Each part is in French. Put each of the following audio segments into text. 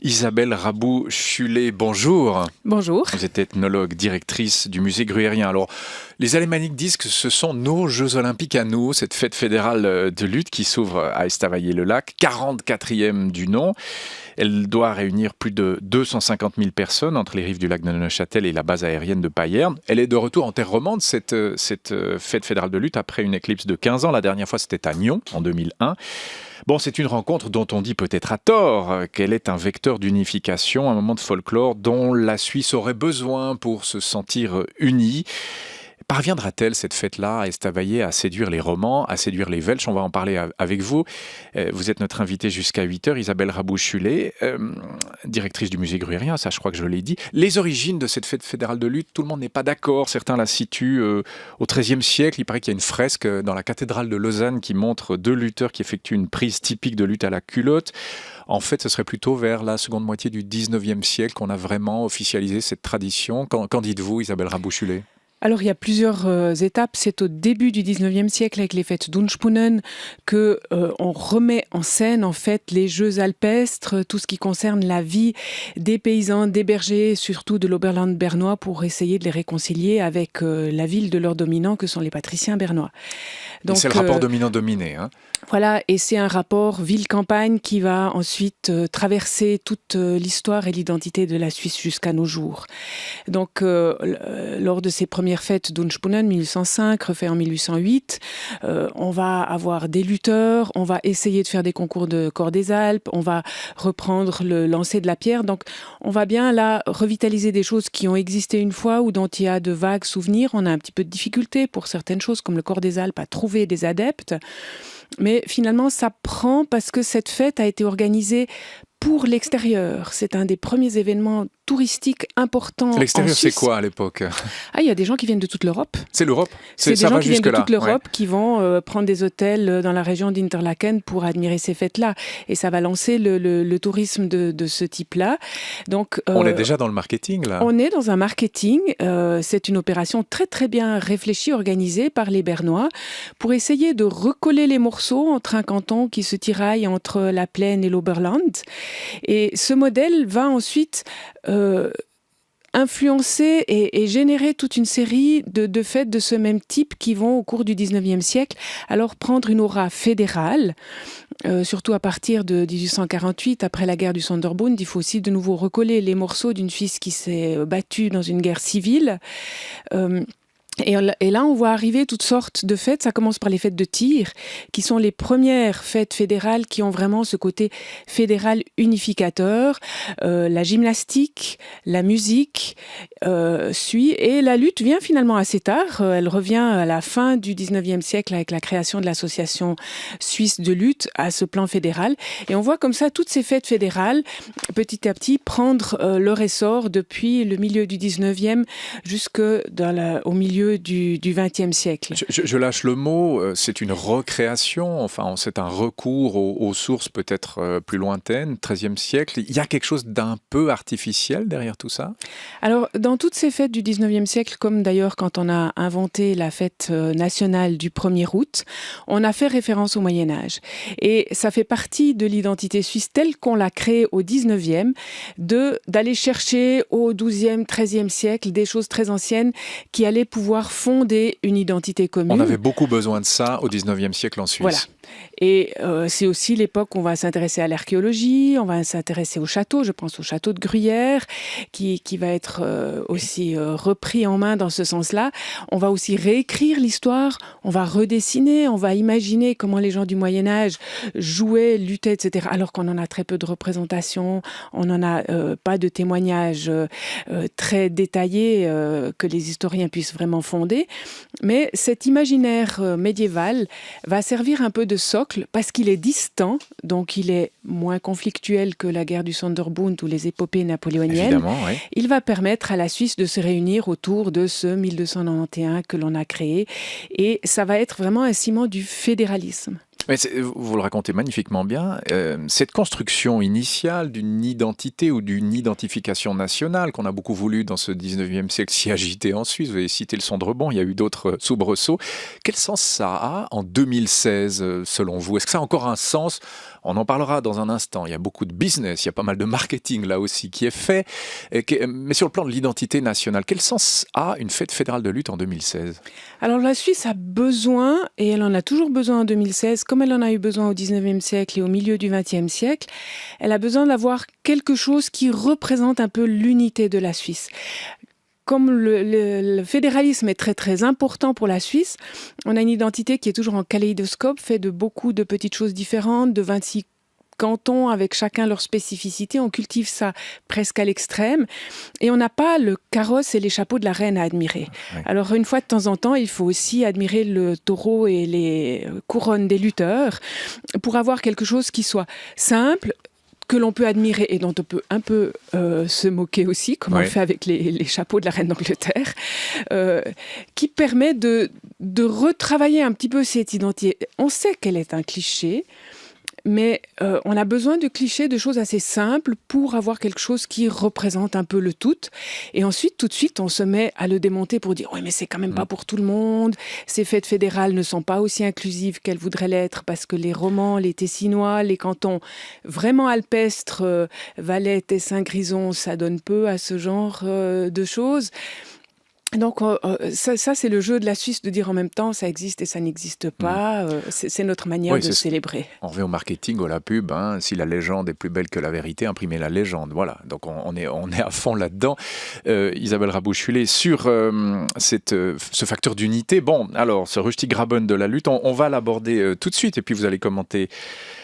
Isabelle Rabou-Chulet, bonjour. Bonjour. Vous êtes ethnologue, directrice du musée Gruérien. Alors, les Alémaniques disent que ce sont nos Jeux Olympiques à nous, cette fête fédérale de lutte qui s'ouvre à Estavayer-le-Lac, 44e du nom. Elle doit réunir plus de 250 000 personnes entre les rives du lac de Neuchâtel et la base aérienne de Payerne. Elle est de retour en terre romande, cette fête fédérale de lutte, après une éclipse de 15 ans. La dernière fois, c'était à Nyon, en 2001. Bon, c'est une rencontre dont on dit peut-être à tort qu'elle est un vecteur d'unification, un moment de folklore dont la Suisse aurait besoin pour se sentir unie. Parviendra-t-elle, cette fête-là, à Estavayer, à séduire les Romans, à séduire les Welsh? On va en parler avec vous. Vous êtes notre invitée jusqu'à 8h, Isabelle Rabou-Chulet, directrice du musée Gruérien, ça je crois que je l'ai dit. Les origines de cette fête fédérale de lutte, tout le monde n'est pas d'accord. Certains la situent au XIIIe siècle. Il paraît qu'il y a une fresque dans la cathédrale de Lausanne qui montre deux lutteurs qui effectuent une prise typique de lutte à la culotte. En fait, ce serait plutôt vers la seconde moitié du XIXe siècle qu'on a vraiment officialisé cette tradition. Qu'en dites-vous, Isabelle Rabou-Chulet ? Alors, il y a plusieurs étapes. C'est au début du 19e siècle, avec les fêtes d'Unspunnen, que on remet en scène, en fait, les jeux alpestres, tout ce qui concerne la vie des paysans, des bergers, surtout de l'Oberland bernois, pour essayer de les réconcilier avec la ville de leurs dominants, que sont les patriciens bernois. Donc, c'est le rapport dominant-dominé, hein. Voilà, et c'est un rapport ville-campagne qui va ensuite traverser toute l'histoire et l'identité de la Suisse jusqu'à nos jours. Donc, lors de ces premières fêtes d'Unspunnen, 1805, refait en 1808, on va avoir des lutteurs, on va essayer de faire des concours de corps des Alpes, on va reprendre le lancer de la pierre. Donc, on va bien là revitaliser des choses qui ont existé une fois ou dont il y a de vagues souvenirs. On a un petit peu de difficulté pour certaines choses, comme le corps des Alpes, à trouver des adeptes. Mais finalement, ça prend parce que cette fête a été organisée pour l'extérieur. C'est un des premiers événements touristiques importants. L'extérieur, en Suisse. C'est quoi à l'époque ? Ah, il y a des gens qui viennent de toute l'Europe. C'est l'Europe ? C'est des gens qui viennent de toute l'Europe ouais. qui vont prendre des hôtels dans la région d'Interlaken pour admirer ces fêtes-là. Et ça va lancer le tourisme de ce type-là. Donc, on est déjà dans le marketing, là. On est dans un marketing. C'est une opération très, très bien réfléchie, organisée par les Bernois pour essayer de recoller les morceaux entre un canton qui se tiraille entre la plaine et l'Oberland. Et ce modèle va ensuite influencer et générer toute une série de fêtes de ce même type qui vont, au cours du 19e siècle, alors prendre une aura fédérale. Surtout à partir de 1848, après la guerre du Sonderbund, il faut aussi de nouveau recoller les morceaux d'une Suisse qui s'est battue dans une guerre civile. Et là, on voit arriver toutes sortes de fêtes. Ça commence par les fêtes de tir, qui sont les premières fêtes fédérales qui ont vraiment ce côté fédéral unificateur. La gymnastique, la musique suit. Et la lutte vient finalement assez tard. Elle revient à la fin du 19e siècle avec la création de l'association suisse de lutte à ce plan fédéral. Et on voit comme ça toutes ces fêtes fédérales, petit à petit, prendre leur essor depuis le milieu du 19e jusqu'au milieu du XXe siècle. Je lâche le mot, c'est une recréation, enfin c'est un recours aux sources peut-être plus lointaines, XIIIe siècle. Il y a quelque chose d'un peu artificiel derrière tout ça ? Alors, dans toutes ces fêtes du XIXe siècle, comme d'ailleurs quand on a inventé la fête nationale du 1er août, on a fait référence au Moyen-Âge. Et ça fait partie de l'identité suisse telle qu'on l'a créée au XIXe, d'aller chercher au XIIe, XIIIe siècle des choses très anciennes qui allaient pouvoir fonder une identité commune. On avait beaucoup besoin de ça au XIXe siècle en Suisse. Voilà. Et c'est aussi l'époque où on va s'intéresser à l'archéologie, on va s'intéresser au château, je pense au château de Gruyère, qui va être aussi repris en main dans ce sens-là. On va aussi réécrire l'histoire, on va redessiner, on va imaginer comment les gens du Moyen-Âge jouaient, luttaient, etc. Alors qu'on en a très peu de représentations, on n'en a pas de témoignages très détaillés que les historiens puissent vraiment fonder. Mais cet imaginaire médiéval va servir un peu de socle parce qu'il est distant, donc il est moins conflictuel que la guerre du Sonderbund ou les épopées napoléoniennes. Évidemment, oui. Il va permettre à la Suisse de se réunir autour de ce 1291 que l'on a créé et ça va être vraiment un ciment du fédéralisme. Mais vous le racontez magnifiquement bien. Cette construction initiale d'une identité ou d'une identification nationale qu'on a beaucoup voulu dans ce 19e siècle si agité en Suisse, vous avez cité le Sonderbund, il y a eu d'autres soubresauts. Quel sens ça a en 2016 selon vous ? Est-ce que ça a encore un sens On en parlera dans un instant. Il y a beaucoup de business, il y a pas mal de marketing là aussi qui est fait. Mais sur le plan de l'identité nationale, quel sens a une fête fédérale de lutte en 2016? Alors la Suisse a besoin, et elle en a toujours besoin en 2016, comme elle en a eu besoin au 19e siècle et au milieu du 20e siècle, elle a besoin d'avoir quelque chose qui représente un peu l'unité de la Suisse. Comme le fédéralisme est très très important pour la Suisse, on a une identité qui est toujours en kaléidoscope, fait de beaucoup de petites choses différentes, de 26 cantons avec chacun leur spécificité. On cultive ça presque à l'extrême. Et on n'a pas le carrosse et les chapeaux de la reine à admirer. Oui. Alors une fois de temps en temps, il faut aussi admirer le taureau et les couronnes des lutteurs pour avoir quelque chose qui soit simple, que l'on peut admirer et dont on peut un peu se moquer aussi, comme on le fait avec les chapeaux de la reine d'Angleterre, qui permet de retravailler un petit peu cette identité. On sait qu'elle est un cliché, mais on a besoin de clichés, de choses assez simples pour avoir quelque chose qui représente un peu le tout. Et ensuite, tout de suite, on se met à le démonter pour dire « Oui, mais c'est quand même pas pour tout le monde. Ces fêtes fédérales ne sont pas aussi inclusives qu'elles voudraient l'être parce que les Romans, les Tessinois, les cantons vraiment alpestres, Valais, Tessin, Grison, ça donne peu à ce genre de choses. » Donc ça, c'est le jeu de la Suisse de dire en même temps ça existe et ça n'existe pas. C'est notre manière de célébrer. On revient au marketing, à la pub. Si la légende est plus belle que la vérité, imprimez la légende. Voilà. Donc on est à fond là-dedans. Isabelle Rabouchulet, sur ce facteur d'unité. Bon, alors ce Rusty Graben de la lutte, on va l'aborder tout de suite et puis vous allez commenter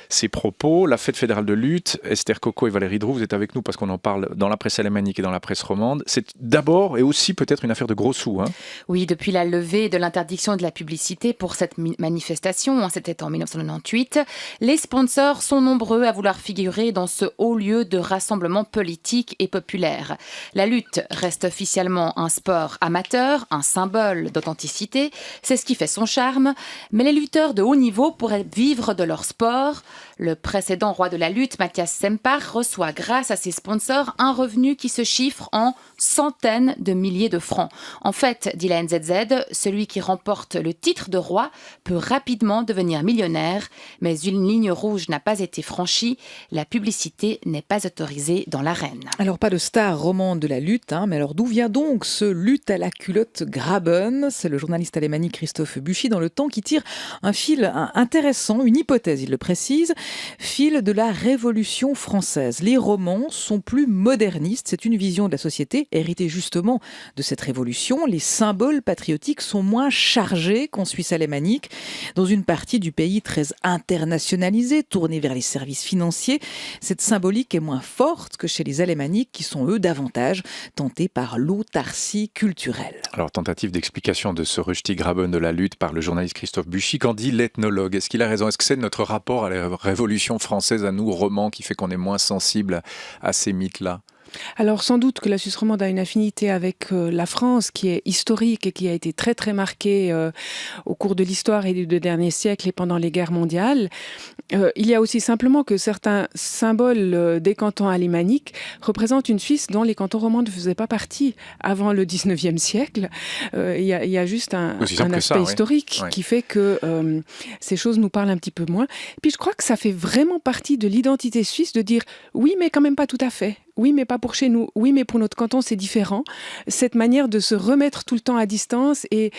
ces propos. La fête fédérale de lutte, Esther Coco et Valérie Droux, vous êtes avec nous parce qu'on en parle dans la presse alémanique et dans la presse romande. C'est d'abord et aussi peut-être une affaire de gros sous. Oui, depuis la levée de l'interdiction de la publicité pour cette manifestation, c'était en 1998, les sponsors sont nombreux à vouloir figurer dans ce haut lieu de rassemblement politique et populaire. La lutte reste officiellement un sport amateur, un symbole d'authenticité, c'est ce qui fait son charme, mais les lutteurs de haut niveau pourraient vivre de leur sport. Le précédent roi de la lutte, Mathias Sempar, reçoit grâce à ses sponsors un revenu qui se chiffre en centaines de milliers de francs. En fait, dit la NZZ, celui qui remporte le titre de roi peut rapidement devenir millionnaire, mais une ligne rouge n'a pas été franchie, la publicité n'est pas autorisée dans l'arène. Alors pas de star romande de la lutte, mais alors d'où vient donc ce lutte à la culotte Graben? C'est le journaliste alémanique Christophe Buchy dans Le Temps qui tire un fil intéressant, une hypothèse, il le précise, fil de la Révolution française. Les romans sont plus modernistes, c'est une vision de la société héritée justement de cette révolution. Les symboles patriotiques sont moins chargés qu'en Suisse alémanique, dans une partie du pays très internationalisée, tournée vers les services financiers. Cette symbolique est moins forte que chez les alémaniques qui sont eux davantage tentés par l'autarcie culturelle. Alors tentative d'explication de ce Rusty Graben de la lutte par le journaliste Christophe Buchy. Qu'en dit l'ethnologue? Est-ce qu'il a raison? Est-ce que c'est notre rapport à la Révolution française, à nous, romans, qui fait qu'on est moins sensible à ces mythes-là? Alors sans doute que la Suisse romande a une affinité avec la France qui est historique et qui a été très très marquée au cours de l'histoire et des 2 derniers siècles et pendant les guerres mondiales. Il y a aussi simplement que certains symboles des cantons alémaniques représentent une Suisse dont les cantons romans ne faisaient pas partie avant le 19e siècle. Il y a juste un aspect historique qui fait que ces choses nous parlent un petit peu moins. Puis je crois que ça fait vraiment partie de l'identité suisse de dire oui mais quand même pas tout à fait. Oui, mais pas pour chez nous. Oui, mais pour notre canton, c'est différent. Cette manière de se remettre tout le temps à distance et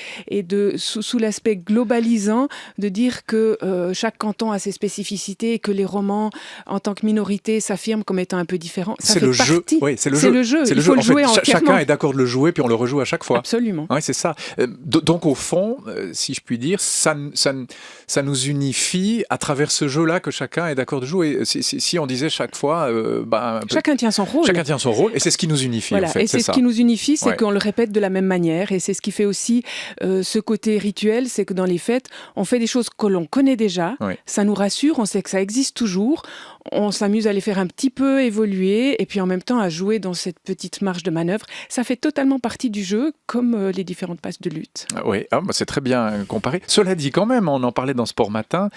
sous l'aspect globalisant, de dire que chaque canton a ses spécificités et que les romans, en tant que minorité, s'affirment comme étant un peu différents. C'est le jeu. Oui, c'est le jeu. Il faut le jouer entièrement. Chacun est d'accord de le jouer, puis on le rejoue à chaque fois. Absolument. Oui, c'est ça. Donc, au fond, si je puis dire, ça nous unifie à travers ce jeu-là que chacun est d'accord de jouer. Si on disait chaque fois... chacun tient son rôle. Chacun tient son rôle et c'est ce qui nous unifie. Voilà. En fait. Et c'est ce qui nous unifie, c'est qu'on le répète de la même manière et c'est ce qui fait aussi ce côté rituel, c'est que dans les fêtes, on fait des choses que l'on connaît déjà, ça nous rassure, on sait que ça existe toujours, on s'amuse à les faire un petit peu évoluer et puis en même temps à jouer dans cette petite marge de manœuvre. Ça fait totalement partie du jeu comme les différentes passes de lutte. Oui, c'est très bien comparé. Cela dit quand même, on en parlait dans Sport Matin,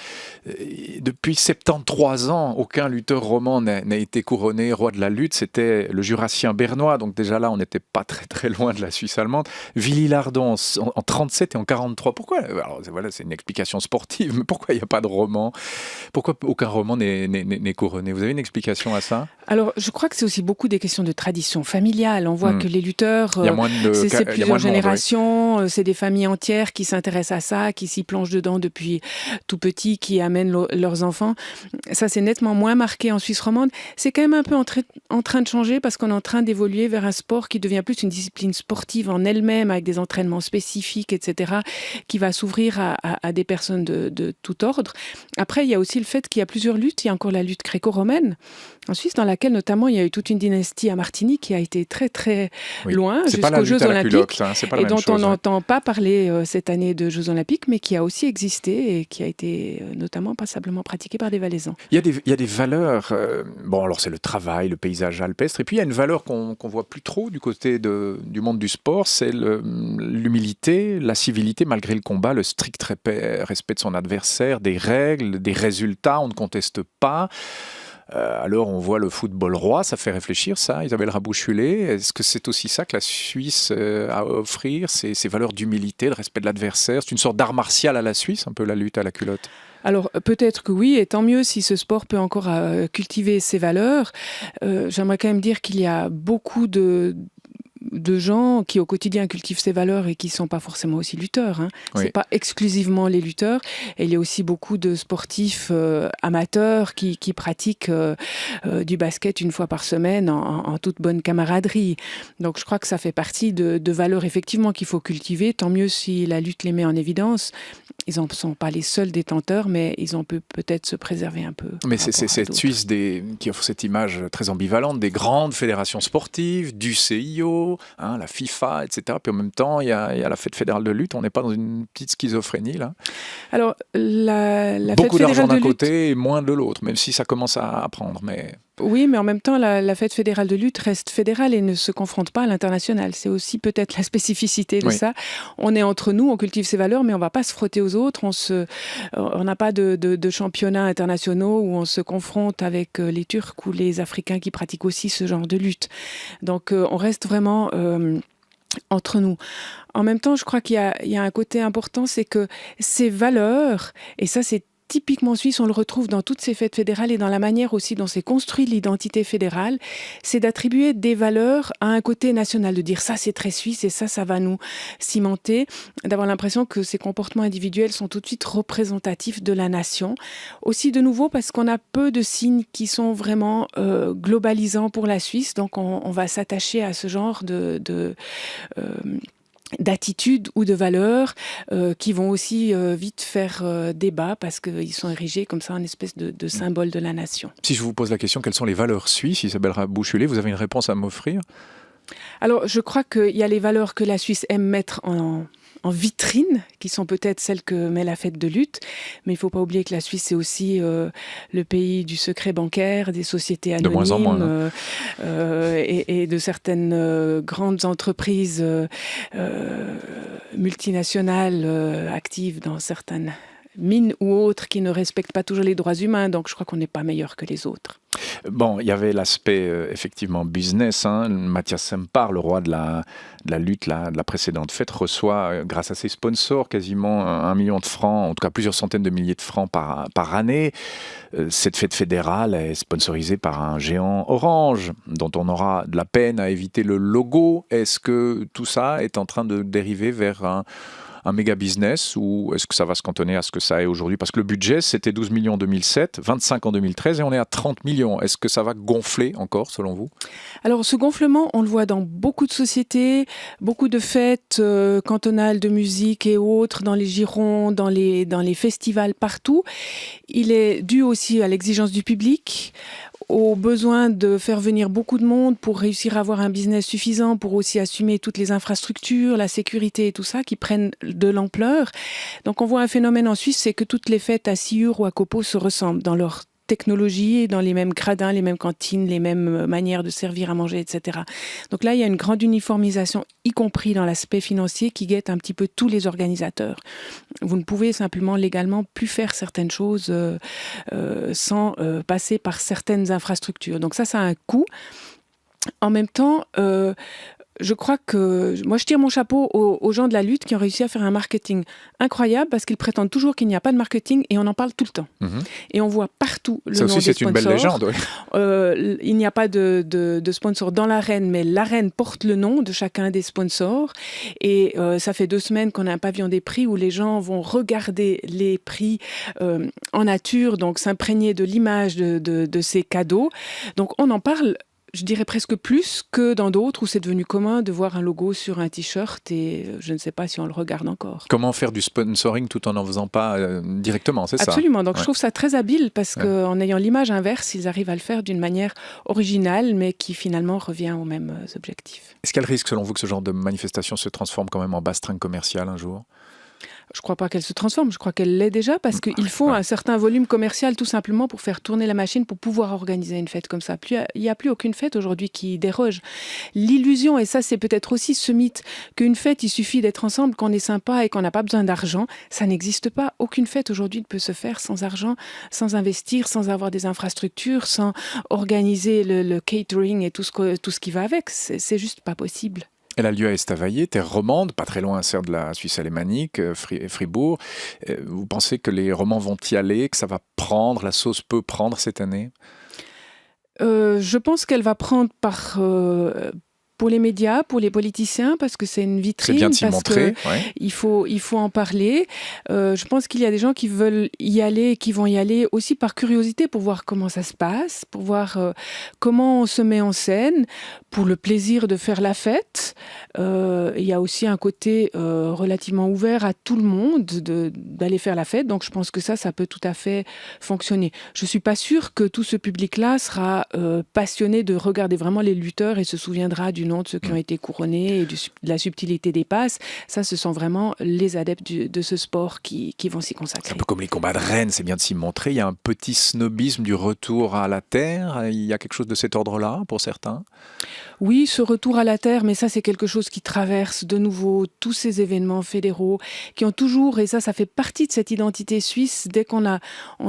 depuis 73 ans, aucun lutteur roman n'a été couronné roi de la lutte. c'était le Jurassien bernois, donc déjà là, on n'était pas très très loin de la Suisse allemande. Villiers-Lardon en 37 et en 43. Pourquoi? Alors voilà, c'est une explication sportive, mais pourquoi il n'y a pas de roman? Pourquoi aucun roman n'est couronné? Vous avez une explication à ça? Alors, je crois que c'est aussi beaucoup des questions de tradition familiale. On voit que les lutteurs, il y a moins de, c'est il y a moins plusieurs de monde, générations, oui. c'est des familles entières qui s'intéressent à ça, qui s'y plongent dedans depuis tout petit, qui amènent leurs enfants. Ça, c'est nettement moins marqué en Suisse romande. C'est quand même un peu en train de changer parce qu'on est en train d'évoluer vers un sport qui devient plus une discipline sportive en elle-même, avec des entraînements spécifiques, etc., qui va s'ouvrir à des personnes de tout ordre. Après, il y a aussi le fait qu'il y a plusieurs luttes. Il y a encore la lutte gréco-romaine en Suisse, dans laquelle notamment il y a eu toute une dynastie à Martigny qui a été très très loin, jusqu'aux Jeux Olympiques, et dont on n'entend pas parler cette année de Jeux Olympiques, mais qui a aussi existé et qui a été notamment passablement pratiquée par des Valaisans. Il y a des valeurs, bon alors c'est le travail, le paysage alpestre, et puis il y a une valeur qu'on voit plus trop du côté du monde du sport, c'est l'humilité, la civilité malgré le combat, le strict respect de son adversaire, des règles, des résultats, on ne conteste pas. Alors on voit le football roi, ça fait réfléchir ça, Isabelle Rabouchulet. Est-ce que c'est aussi ça que la Suisse a à offrir, ces valeurs d'humilité, le respect de l'adversaire? C'est une sorte d'art martial à la Suisse, un peu la lutte à la culotte. Alors peut-être que oui, et tant mieux si ce sport peut encore cultiver ses valeurs. J'aimerais quand même dire qu'il y a beaucoup de gens qui au quotidien cultivent ces valeurs et qui ne sont pas forcément aussi lutteurs. Oui. C'est pas exclusivement les lutteurs. Et il y a aussi beaucoup de sportifs amateurs qui pratiquent du basket une fois par semaine en toute bonne camaraderie. Donc je crois que ça fait partie de valeurs effectivement qu'il faut cultiver. Tant mieux si la lutte les met en évidence. Ils n'en sont pas les seuls détenteurs, mais ils ont peut-être se préserver un peu. Mais c'est cette Suisse qui offre cette image très ambivalente des grandes fédérations sportives, du CIO, la FIFA, etc. Puis en même temps, il y a la fête fédérale de lutte. On n'est pas dans une petite schizophrénie, là? Alors, la beaucoup fête d'argent d'un fédérale de lutte... côté et moins de l'autre, même si ça commence à prendre. Mais... Oui, mais en même temps, la fête fédérale de lutte reste fédérale et ne se confronte pas à l'international. C'est aussi peut-être la spécificité de ça. On est entre nous, on cultive ses valeurs, mais on ne va pas se frotter aux autres. On n'a pas de championnats internationaux où on se confronte avec les Turcs ou les Africains qui pratiquent aussi ce genre de lutte. Donc, on reste vraiment... entre nous. En même temps, je crois qu'il y a un côté important, c'est que ces valeurs, et ça c'est typiquement suisse, on le retrouve dans toutes ces fêtes fédérales et dans la manière aussi dont s'est construite l'identité fédérale, c'est d'attribuer des valeurs à un côté national, de dire ça c'est très suisse et ça va nous cimenter, d'avoir l'impression que ces comportements individuels sont tout de suite représentatifs de la nation. Aussi de nouveau parce qu'on a peu de signes qui sont vraiment globalisants pour la Suisse, donc on va s'attacher à ce genre d'attitudes ou de valeurs qui vont aussi vite faire débat parce qu'ils sont érigés comme ça en espèce de symbole de la nation. Si je vous pose la question, quelles sont les valeurs suisses, Isabelle Rabouchulet, vous avez une réponse à m'offrir? Alors, je crois qu'il y a les valeurs que la Suisse aime mettre en vitrine, qui sont peut-être celles que met la fête de lutte. Mais il ne faut pas oublier que la Suisse, c'est aussi le pays du secret bancaire, des sociétés anonymes, de moins en moins, et de certaines grandes entreprises multinationales actives dans certaines mines ou autres qui ne respectent pas toujours les droits humains. Donc, je crois qu'on n'est pas meilleur que les autres. Bon, il y avait l'aspect effectivement business. Mathias Sempar, le roi de la lutte de la précédente fête, reçoit, grâce à ses sponsors, quasiment 1 million de francs, en tout cas plusieurs centaines de milliers de francs par année. Cette fête fédérale est sponsorisée par un géant Orange, dont on aura de la peine à éviter le logo. Est-ce que tout ça est en train de dériver vers un méga business, ou est-ce que ça va se cantonner à ce que ça est aujourd'hui? Parce que le budget, c'était 12 millions en 2007, 25 en 2013 et on est à 30 millions. Est-ce que ça va gonfler encore, selon vous? Alors, ce gonflement, on le voit dans beaucoup de sociétés, beaucoup de fêtes cantonales de musique et autres, dans les girons, dans les festivals, partout. Il est dû aussi à l'exigence du public, au besoin de faire venir beaucoup de monde pour réussir à avoir un business suffisant, pour aussi assumer toutes les infrastructures, la sécurité et tout ça, qui prennent de l'ampleur. Donc on voit un phénomène en Suisse, c'est que toutes les fêtes à Siur ou à Copeau se ressemblent dans leur technologie, dans les mêmes gradins, les mêmes cantines, les mêmes manières de servir à manger, etc. Donc là, il y a une grande uniformisation, y compris dans l'aspect financier, qui guette un petit peu tous les organisateurs. Vous ne pouvez simplement légalement plus faire certaines choses sans passer par certaines infrastructures. Donc ça a un coût. En même temps, je crois que moi je tire mon chapeau aux gens de la lutte qui ont réussi à faire un marketing incroyable parce qu'ils prétendent toujours qu'il n'y a pas de marketing et on en parle tout le temps. Et on voit partout le Ça nom aussi, des c'est une belle légende. Oui. Il n'y a pas de sponsor dans l'arène, mais l'arène porte le nom de chacun des sponsors. Et ça fait 2 semaines qu'on a un pavillon des prix où les gens vont regarder les prix en nature, donc s'imprégner de l'image de ces cadeaux. Donc on en parle, je dirais presque plus que dans d'autres où c'est devenu commun de voir un logo sur un t-shirt et je ne sais pas si on le regarde encore. Comment faire du sponsoring tout en n'en faisant pas directement, c'est ça? Absolument, donc je trouve ça très habile parce qu'en ayant l'image inverse, ils arrivent à le faire d'une manière originale mais qui finalement revient aux mêmes objectifs. Est-ce qu'il y a le risque selon vous que ce genre de manifestation se transforme quand même en bastringue commerciale un jour? Je ne crois pas qu'elle se transforme, je crois qu'elle l'est déjà parce qu'il faut un certain volume commercial tout simplement pour faire tourner la machine, pour pouvoir organiser une fête comme ça. Il n'y a plus aucune fête aujourd'hui qui déroge. L'illusion, et ça c'est peut-être aussi ce mythe, qu'une fête, il suffit d'être ensemble, qu'on est sympa et qu'on n'a pas besoin d'argent, ça n'existe pas. Aucune fête aujourd'hui ne peut se faire sans argent, sans investir, sans avoir des infrastructures, sans organiser le catering et tout ce qui va avec. C'est juste pas possible. Elle a lieu à Estavayer, terre romande, pas très loin certes de la Suisse alémanique, Fribourg. Vous pensez que les Romans vont y aller, que ça va prendre, la sauce peut prendre cette année? Je pense qu'elle va prendre pour les médias, pour les politiciens, parce que c'est une vitrine. C'est bien de s'y montrer. Il faut en parler. Je pense qu'il y a des gens qui veulent y aller, qui vont y aller aussi par curiosité pour voir comment ça se passe, pour voir comment on se met en scène, pour le plaisir de faire la fête. Il y a aussi un côté relativement ouvert à tout le monde d'aller faire la fête. Donc je pense que ça peut tout à fait fonctionner. Je ne suis pas sûre que tout ce public-là sera passionné de regarder vraiment les lutteurs et se souviendra du nom de ceux qui ont été couronnés et de la subtilité des passes. Ça, ce sont vraiment les adeptes de ce sport qui vont s'y consacrer. C'est un peu comme les combats de reines, c'est bien de s'y montrer. Il y a un petit snobisme du retour à la terre. Il y a quelque chose de cet ordre-là pour certains? Oui, ce retour à la terre, mais ça c'est quelque chose qui traverse de nouveau tous ces événements fédéraux qui ont toujours, et ça fait partie de cette identité suisse, dès qu'on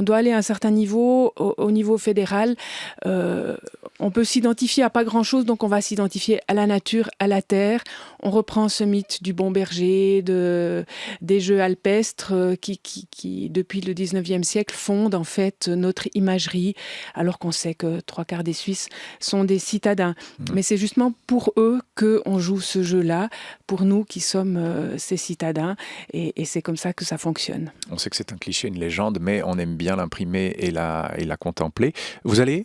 doit aller à un certain niveau, au niveau fédéral, on peut s'identifier à pas grand-chose, donc on va s'identifier à la nature, à la terre. On reprend ce mythe du bon berger, des jeux alpestres qui, depuis le 19e siècle, fondent en fait notre imagerie, alors qu'on sait que 3/4 des Suisses sont des citadins. Mais c'est justement pour eux qu'on joue ce jeu-là, pour nous qui sommes ces citadins, et c'est comme ça que ça fonctionne. On sait que c'est un cliché, une légende, mais on aime bien l'imprimer et la contempler. Vous allez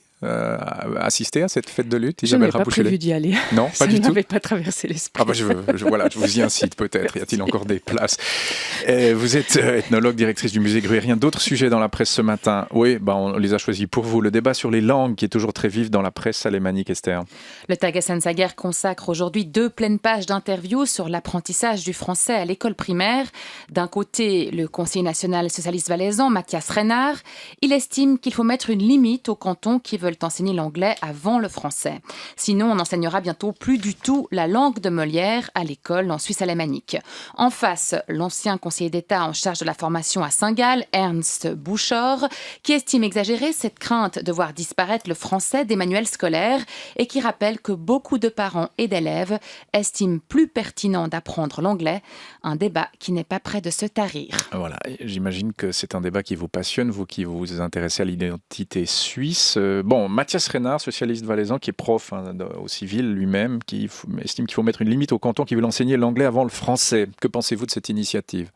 assister à cette fête de lutte, Isabelle Rapouchelet? Je n'ai pas prévu d'y aller. Non, pas du tout. Ça n'avait pas traversé l'esprit. Ah bah je vous y incite peut-être. Y a-t-il encore des places? Vous êtes ethnologue, directrice du musée Gruérien. D'autres sujets dans la presse ce matin? Oui, on les a choisis pour vous. Le débat sur les langues qui est toujours très vif dans la presse alémanique, Esther. Le Tagessanzeiger consacre aujourd'hui 2 pleines pages d'interviews sur l'apprentissage du français à l'école primaire. D'un côté, le conseiller national socialiste valaisan, Mathias Renard, il estime qu'il faut mettre une limite aux cantons qui veulent enseigner l'anglais avant le français. Sinon, on n'enseignera bientôt plus du tout la langue de Molière à l'école en Suisse alémanique. En face, l'ancien conseiller d'État en charge de la formation à Saint-Gall, Ernst Buschor, qui estime exagérer cette crainte de voir disparaître le français des manuels scolaires et qui rappelle que beaucoup de parents et d'élèves estiment plus pertinent d'apprendre l'anglais, un débat qui n'est pas près de se tarir. Voilà, j'imagine que c'est un débat qui vous passionne, vous qui vous intéressez à l'identité suisse. Mathias Renard, socialiste valaisan, qui est prof au civil lui-même, qui estime qu'il faut mettre une limite aux cantons qui veulent enseigner l'anglais avant le français. Que pensez-vous de cette initiative?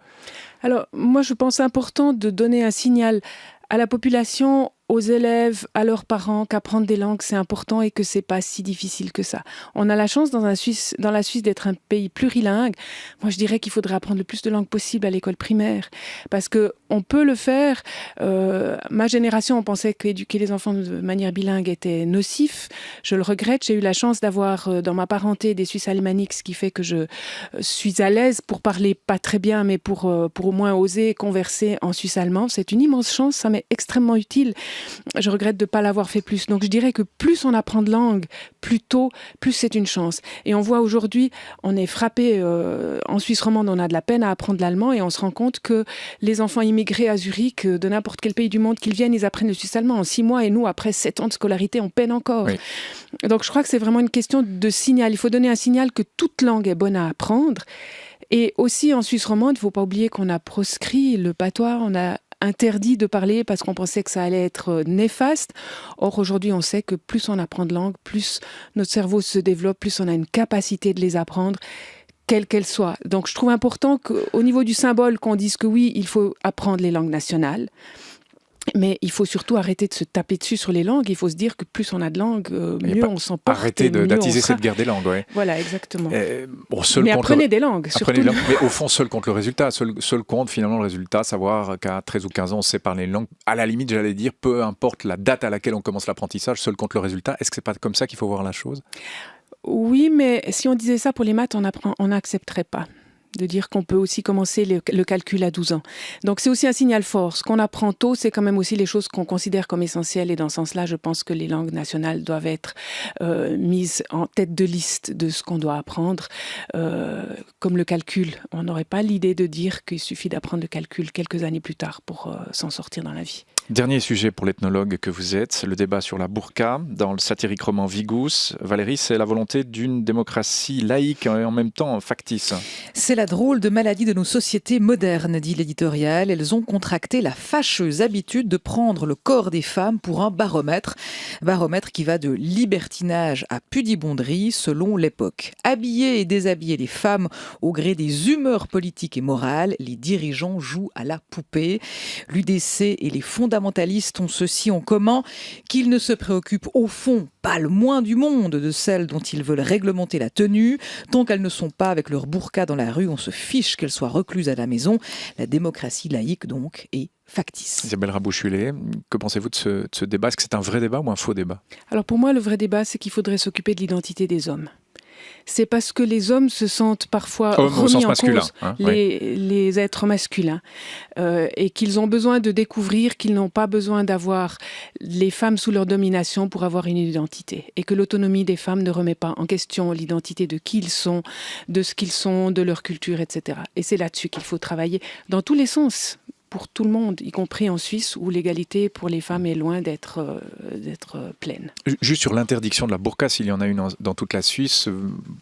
Alors, moi, je pense important de donner un signal à la population, aux élèves, à leurs parents, qu'apprendre des langues, c'est important et que c'est pas si difficile que ça. On a la chance dans la Suisse d'être un pays plurilingue. Moi, je dirais qu'il faudrait apprendre le plus de langues possible à l'école primaire. Parce que on peut le faire. Ma génération, on pensait qu'éduquer les enfants de manière bilingue était nocif. Je le regrette. J'ai eu la chance d'avoir dans ma parenté des Suisses alémaniques, ce qui fait que je suis à l'aise pour parler pas très bien, mais pour au moins oser converser en suisse allemand. C'est une immense chance. Ça m'est extrêmement utile. je regrette de ne pas l'avoir fait plus. Donc je dirais que plus on apprend de langue, plus tôt, plus c'est une chance. Et on voit aujourd'hui, on est frappé, en Suisse romande, on a de la peine à apprendre l'allemand et on se rend compte que les enfants immigrés à Zurich, de n'importe quel pays du monde qu'ils viennent, ils apprennent le suisse allemand en 6 mois et nous, après 7 ans de scolarité, on peine encore. Oui. Donc je crois que c'est vraiment une question de signal. Il faut donner un signal que toute langue est bonne à apprendre. Et aussi en Suisse romande, il ne faut pas oublier qu'on a proscrit le patois, on a interdit de parler parce qu'on pensait que ça allait être néfaste. Or, aujourd'hui, on sait que plus on apprend de langues, plus notre cerveau se développe, plus on a une capacité de les apprendre, quelle qu'elle soit. Donc, je trouve important qu'au niveau du symbole, qu'on dise que oui, il faut apprendre les langues nationales. Mais il faut surtout arrêter de se taper dessus sur les langues. Il faut se dire que plus on a de langues, mieux on s'en porte. Arrêter d'attiser cette guerre des langues, oui. Voilà, exactement. Mais apprenez des langues, surtout. Mais au fond, seul compte le résultat. Seul compte finalement le résultat, savoir qu'à 13 ou 15 ans, on sait parler une langue. À la limite, j'allais dire, peu importe la date à laquelle on commence l'apprentissage, seul compte le résultat. Est-ce que c'est pas comme ça qu'il faut voir la chose ? Oui, mais si on disait ça pour les maths, on n'accepterait pas de dire qu'on peut aussi commencer le calcul à 12 ans. Donc c'est aussi un signal fort. Ce qu'on apprend tôt, c'est quand même aussi les choses qu'on considère comme essentielles. Et dans ce sens-là, je pense que les langues nationales doivent être mises en tête de liste de ce qu'on doit apprendre. Comme le calcul, on n'aurait pas l'idée de dire qu'il suffit d'apprendre le calcul quelques années plus tard pour s'en sortir dans la vie. Dernier sujet pour l'ethnologue que vous êtes, le débat sur la burqa. Dans le satirique roman Vigous, Valérie, c'est la volonté d'une démocratie laïque et en même temps factice. C'est la drôle de maladie de nos sociétés modernes, dit l'éditorial. Elles ont contracté la fâcheuse habitude de prendre le corps des femmes pour un baromètre. Baromètre qui va de libertinage à pudibonderie selon l'époque. Habiller et déshabiller les femmes au gré des humeurs politiques et morales, les dirigeants jouent à la poupée. L'UDC et les fondamentalistes ont ceci en commun, qu'ils ne se préoccupent au fond pas le moins du monde de celles dont ils veulent réglementer la tenue. Tant qu'elles ne sont pas avec leur burqa dans la rue, on se fiche qu'elles soient recluses à la maison. La démocratie laïque, donc, est factice. Isabelle Rabouchuelet, que pensez-vous de ce débat ? Est-ce que c'est un vrai débat ou un faux débat ? Alors pour moi, le vrai débat, c'est qu'il faudrait s'occuper de l'identité des hommes. C'est parce que les hommes se sentent parfois remis en cause, les êtres masculins, et qu'ils ont besoin de découvrir qu'ils n'ont pas besoin d'avoir les femmes sous leur domination pour avoir une identité, et que l'autonomie des femmes ne remet pas en question l'identité de qui ils sont, de ce qu'ils sont, de leur culture, etc. Et c'est là-dessus qu'il faut travailler dans tous les sens, pour tout le monde, y compris en Suisse, où l'égalité pour les femmes est loin d'être pleine. Juste sur l'interdiction de la burqa, s'il y en a une dans toute la Suisse,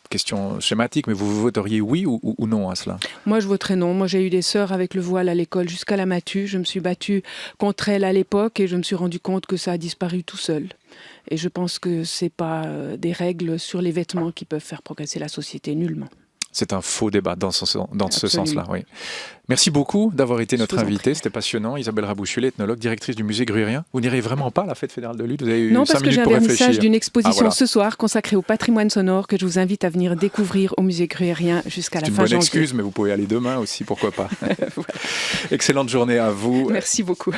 question schématique, mais vous voteriez oui ou non à cela ? Moi, je voterais non. Moi, j'ai eu des sœurs avec le voile à l'école jusqu'à la matu. Je me suis battue contre elles à l'époque et je me suis rendu compte que ça a disparu tout seul. Et je pense que ce n'est pas des règles sur les vêtements qui peuvent faire progresser la société, nullement. C'est un faux débat dans ce sens-là, oui. Merci beaucoup d'avoir été notre invitée. C'était passionnant. Isabelle Rabouchuelet, ethnologue, directrice du musée gruyérien. Vous n'irez vraiment pas à la fête fédérale de lutte ? Vous avez eu 5 minutes pour réfléchir. Non, parce que j'ai un vernissage d'une exposition ce soir consacrée au patrimoine sonore que je vous invite à venir découvrir au musée gruyérien jusqu'à la fin janvier. C'est une bonne excuse, mais vous pouvez aller demain aussi, pourquoi pas. Voilà. Excellente journée à vous. Merci beaucoup.